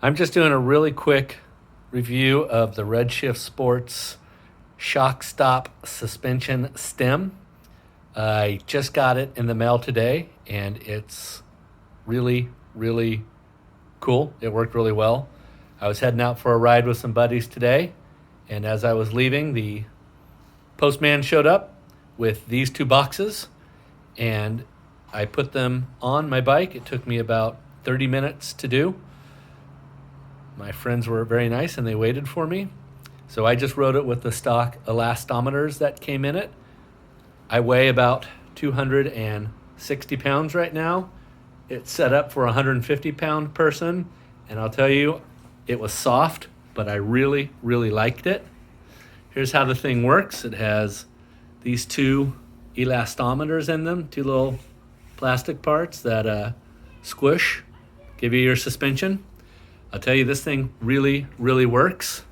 I'm just doing a really quick review of the Redshift Sports ShocKstop Suspension Stem. I just got it in the mail today, and it's really, really cool. It worked really well. I was heading out for a ride with some buddies today, and as I was leaving, the postman showed up with these two boxes, and I put them on my bike. It took me about 30 minutes to do. My friends were very nice and they waited for me. So I just rode it with the stock elastometers that came in it. I weigh about 260 pounds right now. It's set up for a 150-pound person, and I'll tell you, it was soft, but I really, really liked it. Here's how the thing works. It has these two elastometers in them, two little plastic parts that squish, give you your suspension. I'll tell you, this thing really, really works.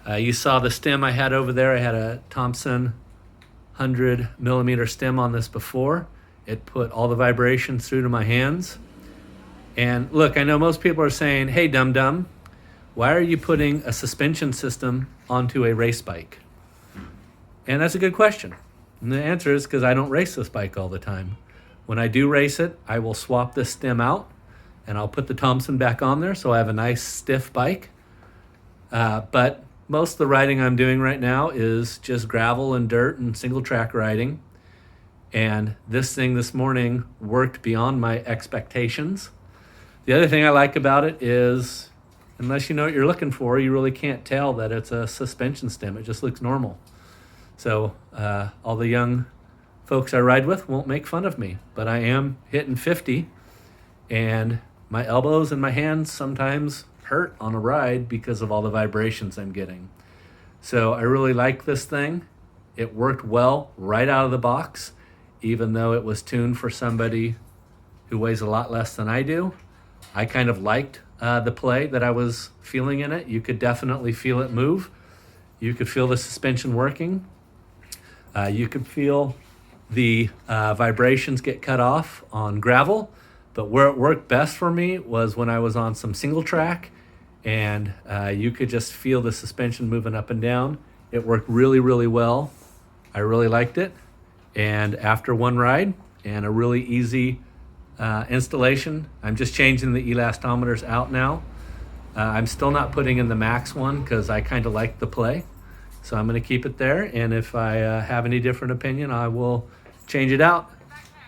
You saw the stem I had over there. I had a Thompson 100 millimeter stem on this before. It put all the vibrations through to my hands. And look, I know most people are saying, hey, dum-dum, why are you putting a suspension system onto a race bike? And that's a good question. And the answer is because I don't race this bike all the time. When I do race it, I will swap this stem out and I'll put the Thompson back on there so I have a nice stiff bike. But most of the riding I'm doing right now is just gravel and dirt and single track riding. And this thing this morning worked beyond my expectations. The other thing I like about it is, unless you know what you're looking for, you really can't tell that it's a suspension stem. It just looks normal. So all the young folks I ride with won't make fun of me, but I am hitting 50 and my elbows and my hands sometimes hurt on a ride because of all the vibrations I'm getting. So I really like this thing. It worked well right out of the box, even though it was tuned for somebody who weighs a lot less than I do. I kind of liked the play that I was feeling in it. You could definitely feel it move. You could feel the suspension working. You could feel the vibrations get cut off on gravel. But where it worked best for me was when I was on some single track, and you could just feel the suspension moving up and down. It worked really, really well. I really liked it. And after one ride and a really easy installation, I'm just changing the elastometers out now. I'm still not putting in the max one because I kind of like the play. So I'm going to keep it there. And if I have any different opinion, I will change it out.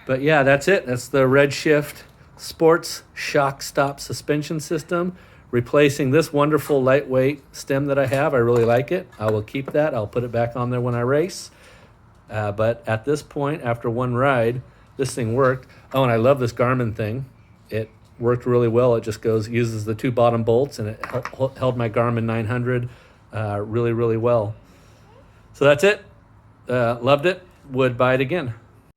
But yeah, that's it. That's the Redshift Sports ShocKstop Suspension System, replacing this wonderful lightweight stem that I have. I really like it. I will keep that. I'll put it back on there when I race. But at this point, after one ride, this thing worked. Oh, and I love this Garmin thing. It worked really well. It just uses the two bottom bolts, and it held my Garmin 900 really, really well. So that's it. Loved it. Would buy it again.